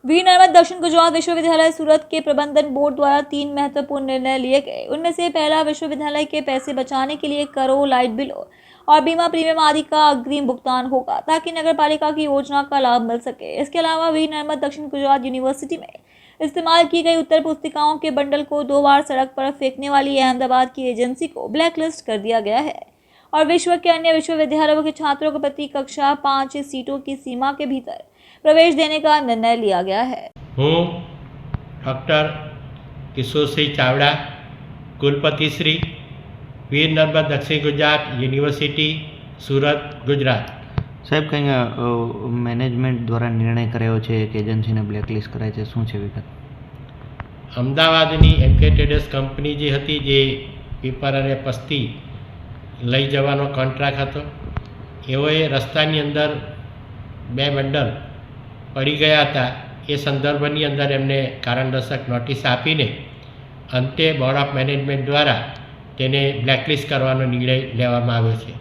वीर नर्मद दक्षिण गुजरात विश्वविद्यालय सूरत के प्रबंधन बोर्ड द्वारा 3 महत्वपूर्ण निर्णय लिए गए। उनमें से पहला, विश्वविद्यालय के पैसे बचाने के लिए करों, लाइट बिल और बीमा प्रीमियम आदि का अग्रिम भुगतान होगा ताकि नगरपालिका की योजना का लाभ मिल सके। इसके अलावा वीर नर्मद दक्षिण गुजरात यूनिवर्सिटी में इस्तेमाल की गई उत्तर पुस्तिकाओं के बंडल को 2 बार सड़क पर फेंकने वाली अहमदाबाद की एजेंसी को ब्लैकलिस्ट कर दिया गया है और विश्व के अन्य विश्वविद्यालयों के छात्रों को प्रति कक्षा 5 सीटों की सीमा के भीतर प्रवेश देने का निर्णय लिया गया है। हूँ डॉक्टर किशोर सिंह चावड़ा, कुलपति श्री, वीर नर्मद दक्षिण गुजरात यूनिवर्सिटी सूरत गुजरात। साहेब, કંઈ મેનેજમેન્ટ દ્વારા નિર્ણય કરાયો છે કે એજન્સીને બ્લેકલિસ્ટ કરાય છે, શું છે વિગત? અમદાવાદની એમકે ટ્રેડર્સ કંપની જે હતી, જે પેપર અને પસ્તી લઈ જવાનો કોન્ટ્રાક્ટ હતો, એઓએ રસ્તાની અંદર 2 બંડલ પડી ગયા હતા। એ સંદર્ભની અંદર એમને કારણદર્શક નોટિસ આપીને અંતે બોર્ડ ઓફ મેનેજમેન્ટ દ્વારા તેને બ્લેકલિસ્ટ કરવાનો નિર્ણય લેવામાં આવ્યો છે।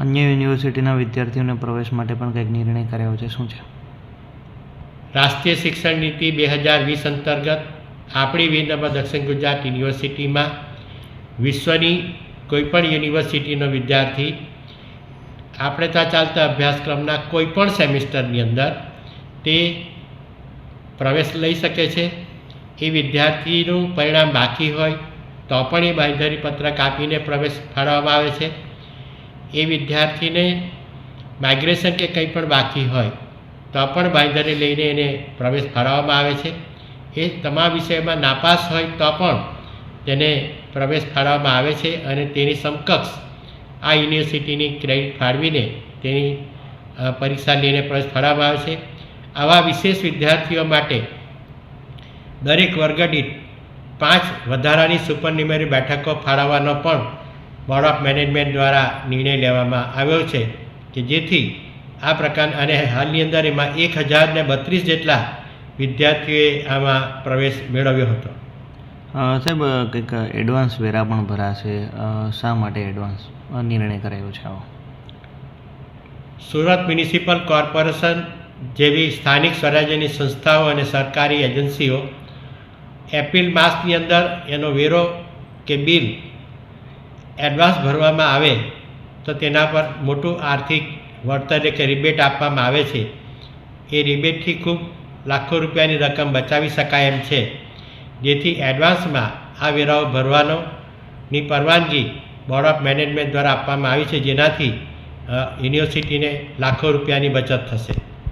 અન્ય યુનિવર્સિટીના વિદ્યાર્થીઓને પ્રવેશ માટે પણ કંઈક નિર્ણય કરાયો છે, શું છે? રાષ્ટ્રીય શિક્ષણ નીતિ 2020 અંતર્ગત આપણી વીર નર્મદ દક્ષિણ ગુજરાત યુનિવર્સિટીમાં વિશ્વની કોઈપણ યુનિવર્સિટીનો વિદ્યાર્થી આપણે ત્યાં ચાલતા અભ્યાસક્રમના કોઈપણ સેમિસ્ટરની અંદર તે પ્રવેશ લઈ શકે છે। એ વિદ્યાર્થીનું પરિણામ બાકી હોય તો પણ એ બાંયધરી પત્રક આપીને પ્રવેશ ફાળવવામાં આવે છે। એ વિદ્યાર્થીને માઇગ્રેશન કે કંઈ પણ બાકી હોય તો પણ બાંયધરી લઈને એને પ્રવેશ ફાળવવામાં આવે છે। એ તમામ વિષયમાં નાપાસ હોય તો પણ તેને પ્રવેશ ફાળવવામાં આવે છે અને તેની સમકક્ષ આ યુનિવર્સિટીની ક્રેડિટ ફાળવીને તેની પરીક્ષા લઈને પ્રવેશ ફાળવવામાં આવે છે। આવા વિશેષ વિદ્યાર્થીઓ માટે દરેક વર્ગ દીઠ 5 વધારાની સુપરન્યુમરી બેઠકો ફાળવવાનો પણ બોર્ડ ઓફ મેનેજમેન્ટ દ્વારા નિર્ણય લેવામાં આવ્યો છે કે જેથી આ પ્રકાર અને હાલની અંદર એમાં 1032 જેટલા વિદ્યાર્થીઓએ આમાં પ્રવેશ મેળવ્યો હતો। સાહેબ, કંઈક એડવાન્સ વેરા પણ ભરાશે, શા માટે એડવાન્સ નિર્ણય કરાયો છે આવો? સુરત મ્યુનિસિપલ કોર્પોરેશન જેવી સ્થાનિક સ્વરાજ્યની સંસ્થાઓ અને સરકારી એજન્સીઓ એપ્રિલ માસની અંદર એનો વેરો કે બિલ એડવાન્સ ભરવામાં આવે તો તેના પર મોટું આર્થિક વળતર કે રિબેટ આપવામાં આવે છે। એ રિબેટથી ખૂબ લાખો રૂપિયાની રકમ બચાવી શકાય એમ છે, જેથી એડવાન્સમાં આ વેરાઓ ભરવાની પરવાનગી બોર્ડ ઓફ મેનેજમેન્ટ દ્વારા આપવામાં આવી છે, જેનાથી યુનિવર્સિટીને લાખો રૂપિયાની બચત થશે।